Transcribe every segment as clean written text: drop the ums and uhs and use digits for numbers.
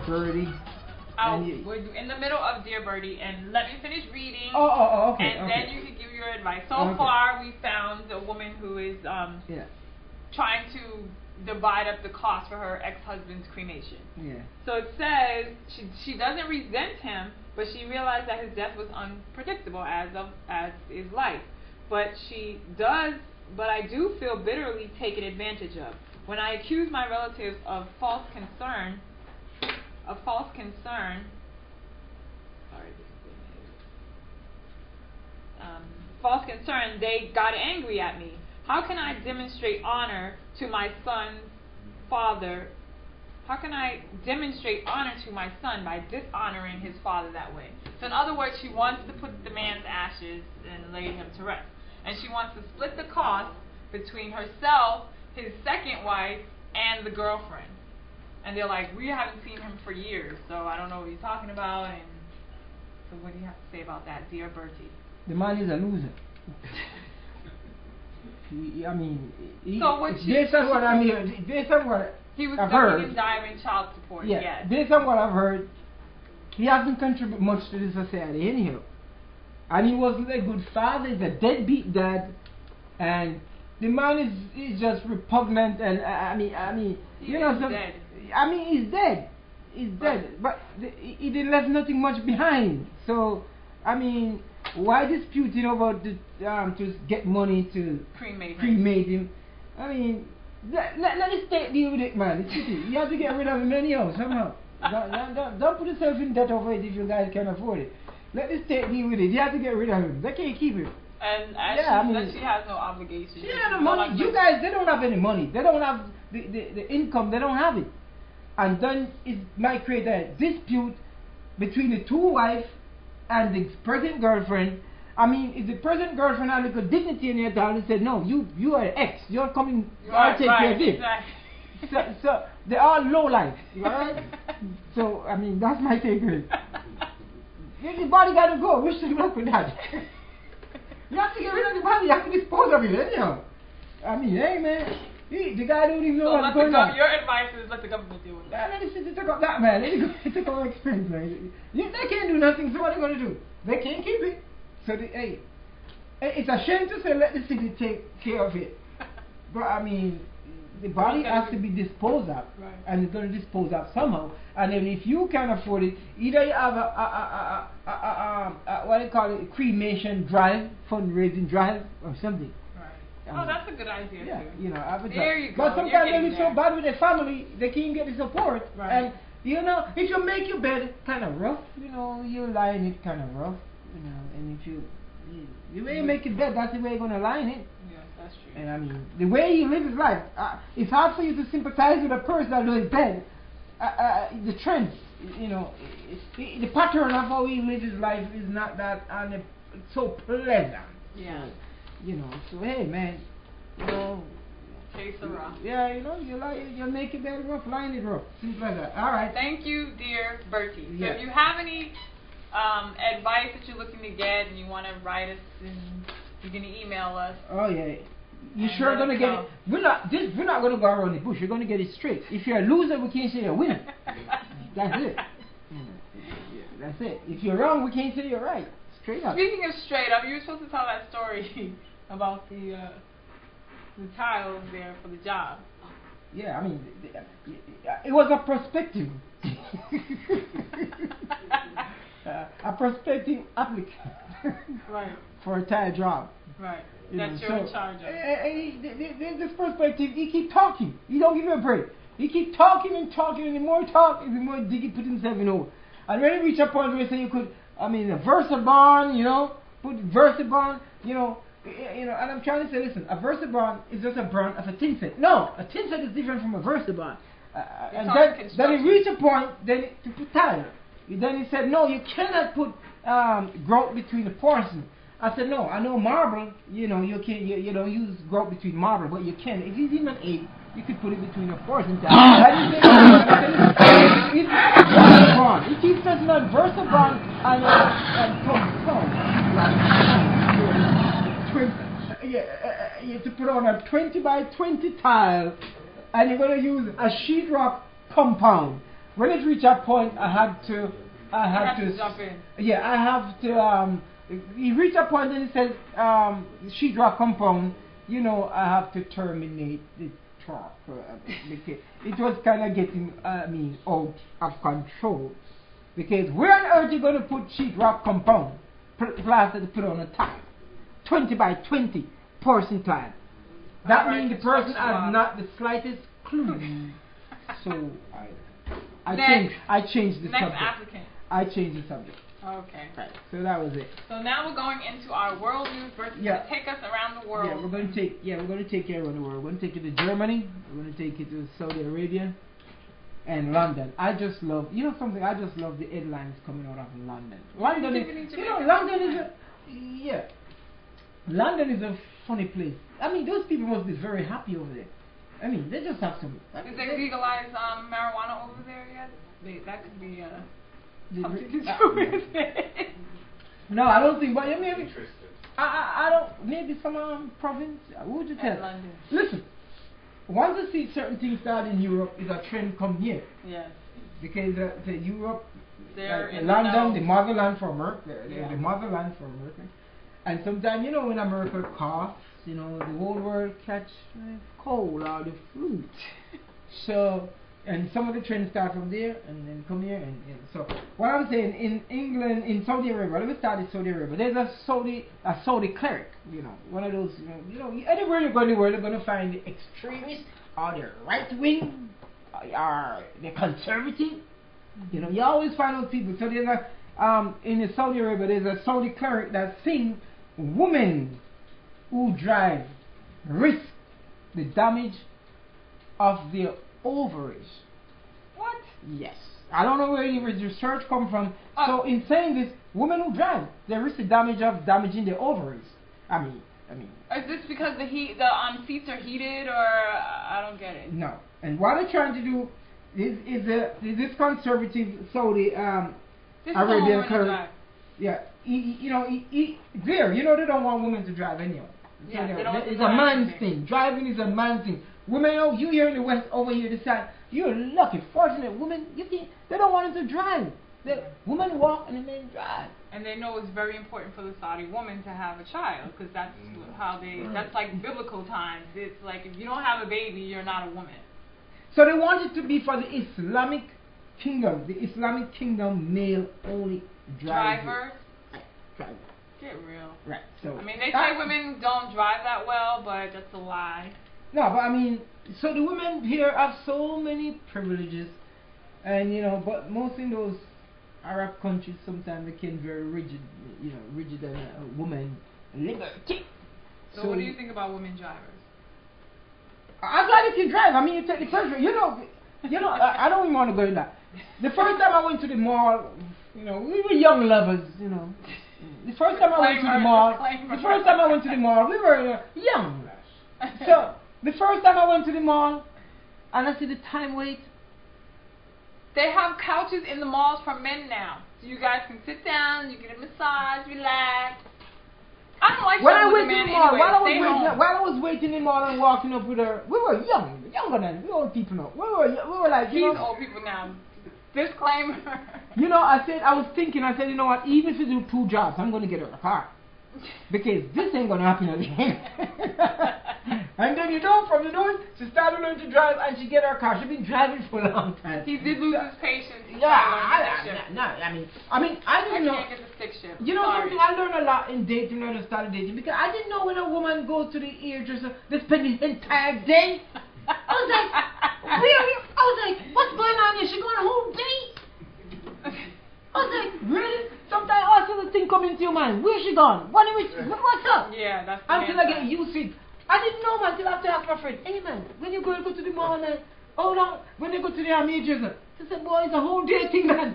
Birdie. We're in the middle of Dear Birdie, and let me finish reading. Okay. And then you can give your advice. So far, we found a woman who is trying to divide up the cost for her ex-husband's cremation. Yeah. So it says she doesn't resent him, but she realized that his death was unpredictable as is life. But I do feel bitterly taken advantage of. When I accuse my relatives of false concern, they got angry at me. How can I demonstrate honor to my son's father? How can I demonstrate honor to my son by dishonoring his father that way? So in other words, she wants to put the man's ashes and lay him to rest. And she wants to split the cost between herself, his second wife, and the girlfriend. And they're like, we haven't seen him for years, so I don't know what he's talking about. And so what do you have to say about that, dear Bertie? The man is a loser. Based on what he was I've stuck heard, in diving child support. Yeah, yes. Based on what I've heard, he hasn't contributed much to the society anyhow. And he wasn't a good father. He's a deadbeat dad, and the man is just repugnant. And he's dead. He's dead. He's dead. But he didn't leave nothing much behind. So why disputing about to get money to cremate him? Let the state deal with it, man. You have to get rid of him anyhow, somehow. Don't put yourself in debt over it if you guys can afford it. Let the state deal with it. You have to get rid of him. They can't keep him. And she has no obligation. She has no money. You guys, they don't have any money. They don't have the income. They don't have it. And then it might create a dispute between the two wives and the present girlfriend. If the present girlfriend had a good dignity in her town and said, no, you are ex, you're coming, I'll take care of this. Exactly. So they're all low life, right? So, that's my take on it. The body got to go. Wish to work with that. You have to get rid of the body. You have to dispose of it anyhow. Hey, man. The guy don't even know what's going on. Your advice is let the government deal with that. Let the city take up that, man. Let it take up expense, man. They can't do nothing, so what are they going to do? They can't keep it. So, it's a shame to say let the city take care of it. But, the body has to be disposed of. Right. And it's going to dispose of somehow. And then if you can't afford it, either you have a what do you call it, cremation drive, fundraising drive, or something. That's a good idea too. There you go. But sometimes they live so bad with their family, they can't get the support. Right. And if you make your bed kind of rough, you lie in it kind of rough, and if you way you make your bed, that's the way you're gonna lie in it. Yes, that's true. And the way he lives his life, it's hard for you to sympathize with a person that lives bed. The trends, the pattern of how he lives his life is not that so pleasant. Yeah. So hey, man, Case of rough. Yeah, you make it better rough, line it rough. Simple as that. All right. Thank you, dear Bertie. So Yeah. if you have any advice that you're looking to get and you want to write us, and you can email us. Oh yeah. You sure gonna get it? We're not gonna go around the bush. You're gonna get it straight. If you're a loser, we can't say you're a winner. That's it. That's it. If you're wrong, we can't say you're right. Straight up. Speaking of straight up, you were supposed to tell that story about the tiles there for the job. Yeah, it was a perspective. A prospective applicant. Right. For a tile job. Right. That you're in charge of. This perspective, he keep talking. He don't give you a break. He keep talking and talking, and the more he talk, the more he put himself in over. And when he reach a point where he say you could, a versabond, put versabond, and I'm trying to say, listen, a versabond is just a brand of a tin set. No, a tin set is different from a versabond. And then he reached a point, to put tile. Then he said, no, you cannot put grout between the porcelain. I said, no, I know marble, you don't use grout between marble, but you can. If it's even 8, you could put it between a porcelain tile. It's versabond. It keeps us not versabond and to put on a 20 by 20 tile, and you're going to use a sheetrock compound. when it reached a point, I had to jump in. Yeah, I have to. He reached a point and he said, sheetrock compound. You know, I have to terminate the talk because it was kind of getting, out of control. Because where on earth are you going to put sheetrock compound, plaster to put on a tile, 20 by 20 person tile? That means the person has not the slightest clue. So I changed the subject. Applicant. I changed the subject. Okay. Right. So that was it. So now we're going into our world news versus take us around the world. Yeah, we're going to take you around the world. We're going to take you to Germany. We're going to take you to Saudi Arabia and London. I just love, something. I just love the headlines coming out of London. London is a funny place. I mean, those people must be very happy over there. I mean, they just have some. Is they legalize marijuana over there yet? That could be something to do with it. No, I don't think. But maybe I don't. Maybe some province. What would you tell? London. Listen, once you see certain things start in Europe, is a trend come here. Yes. Because Europe, in London, the motherland for America, the motherland for America. And sometimes, when America coughs, the whole world catch cold or the flu. So, and some of the trends start from there and then come here. And so, what I'm saying, in England, in Saudi Arabia, let me start in Saudi Arabia. There's a Saudi cleric, one of those, anywhere you go in the world, you're going to find the extremists or the right wing or the conservative. You always find those people. So there's in the Saudi Arabia, there's a Saudi cleric that thinks women who drive risk the damage of their ovaries. What? Yes. I don't know where any research come from. So in saying this, women who drive, they risk the damaging their ovaries. I mean. Is this because the seats are heated, or I don't get it? No. And what they're trying to do is this conservative Saudi Arabian cleric. Yeah. They don't want women to drive anyway. Yeah, it's a man's thing. Driving is a man's thing. Women, you here in the West, over here this side, you're lucky, fortunate women. They don't want them to drive. Women walk and the men drive. And they know it's very important for the Saudi woman to have a child, because that's how that's like biblical times. It's like if you don't have a baby, you're not a woman. So they want it to be for the Islamic kingdom. The Islamic kingdom male only drivers. Drivers. Get real. Right. So they say women don't drive that well, but that's a lie. No, but so the women here have so many privileges, and but most in those Arab countries sometimes they can be very rigid, rigid than a woman liberty. So what do you think about women drivers? I'm glad you can drive. I mean, you take the pleasure. I don't even want to go in that. The first time I went to the mall, we were young lovers, The first time I went to the mall, we were young. So the first time I went to the mall, and I see the time wait. They have couches in the malls for men now, so you guys can sit down, you get a massage, relax. I don't like when I went to the mall, anyway, while I was waiting in the mall and walking up with her, we were younger than we old people now. We were like, He's old people now. Disclaimer. I was thinking, you know what, even if you do 2 jobs, I'm going to get her a car. Because this ain't going to happen again. And then from the noise, she started learning to drive and she get her car. She's been driving for a long time. He did lose his patience. I didn't know. I can't get the stick shift. Something I learned a lot in dating when I started dating, because I didn't know when a woman goes to the hairdresser, they spend the entire day. I was like, really? I was like, what's going on here? She going a whole day? I was like, really? Sometimes also the thing come into your mind. Where's she gone? What's up? Yeah, that's until I get used to it. I didn't know, man, until I have to ask my friend, hey man, when you go to the mall, man, hold on, when you go to the hairdresser, she said, boy, it's a whole day thing, man.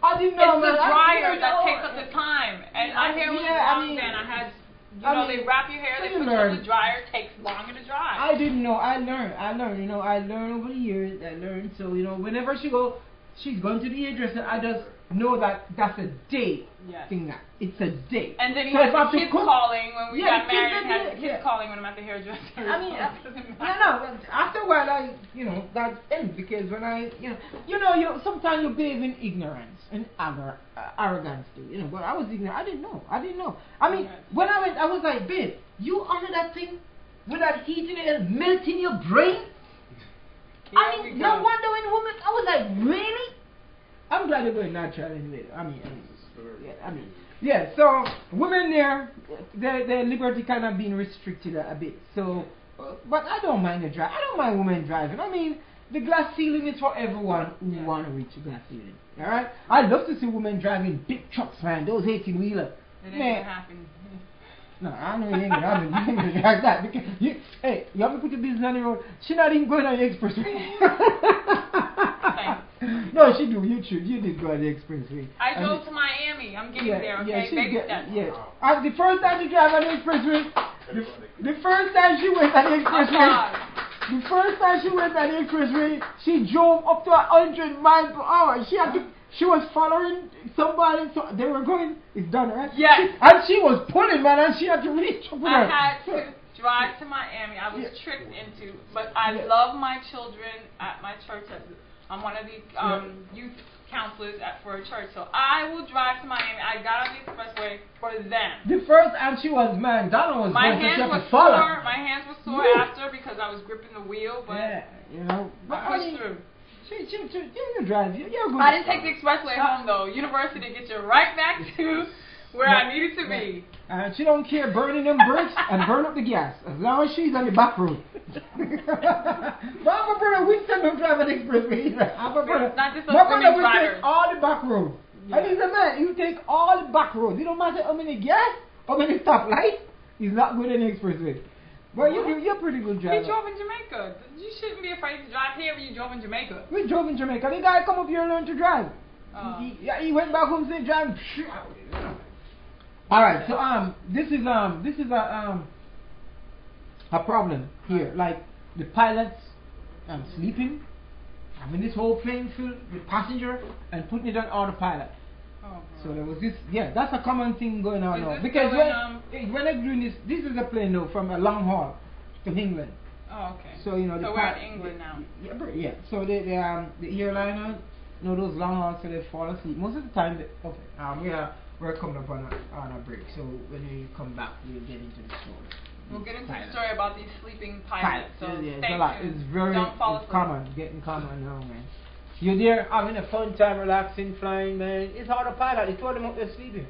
I didn't know, it's man. It's the dryer that takes up the time. And my hair was long then. I had, they wrap your hair, they put it on the dryer, it takes longer to dry. I didn't know. I learned, I learned over the years. So, whenever she go, she's going to the hairdresser. I just know that that's a day thing. That it's a day. And then he so has the kids calling when we got married. He has the kids calling when I'm at the hairdresser. I mean, no. After a while, that ends because when you sometimes you bathe in ignorance and arrogance too. But I was ignorant. I didn't know. I mean, when I went, I was like, babe, you under that thing with that heat in it and melting your brain. I mean, no wonder when women. I was like, really? I'm glad they're going natural anyway. So women there, their liberty kind of being restricted a bit. So, but I don't mind the drive. I don't mind women driving. I mean, the glass ceiling is for everyone who want to reach the glass ceiling. All right. I love to see women driving big trucks, man. Those 18-wheeler. It ain't gonna happen. No, I know it ain't gonna happen. Like that. Because you have to put your business on the road. She not even going on the expressway. No, she do. You did go on the expressway. I drove to Miami. I'm getting there. Okay, baby steps. The first time she drive on the expressway, the first time she went on the expressway, she drove up to 100 miles per hour. She was following somebody, so they were going. It's done, right? Yes. And she was pulling, man, and she had to reach. I had to drive to Miami. I was tricked into, but I love my children at my church. I'm one of the youth counselors for a church, so I will drive to Miami. I got on the expressway for them. The first time she was, man, Donna was my hands were sore. My hands were sore after because I was gripping the wheel, but I pushed through. You drive. You're good. I didn't take the expressway home though. University get you right back to where I needed to be. And she don't care burning them brakes and burn up the gas as long as she's on the back road. But I'm a brother, we still don't drive an expressway either. I'm a brother. Not just my brother will drivers. take all the back roads. Yeah. And he's a man. You take all the back roads. It don't matter how many gas, how many stoplights. He's not good in the expressway. But you're pretty good driver. We drove in Jamaica. You shouldn't be afraid to drive here when you drove in Jamaica. We drove in Jamaica. The guy come up here and learn to drive. He went back home and said drive. Alright, so this is a problem here. Like the pilots sleeping, having this whole plane filled with passenger and putting it on autopilot. So there was this, that's a common thing going on now. Because when they're doing this is a plane though from a long haul to England. Oh, okay. So so we're in England now. Yeah. So the airliner, those long hauls, so they fall asleep most of the time. We're coming up on a break. So when we come back, we'll get into the story. We'll get into the story about these sleeping pilots. So it's a lot. It's very common, getting common now, man. You're there having a fun time, relaxing, flying, man. It's autopilot. They told them up they're sleeping.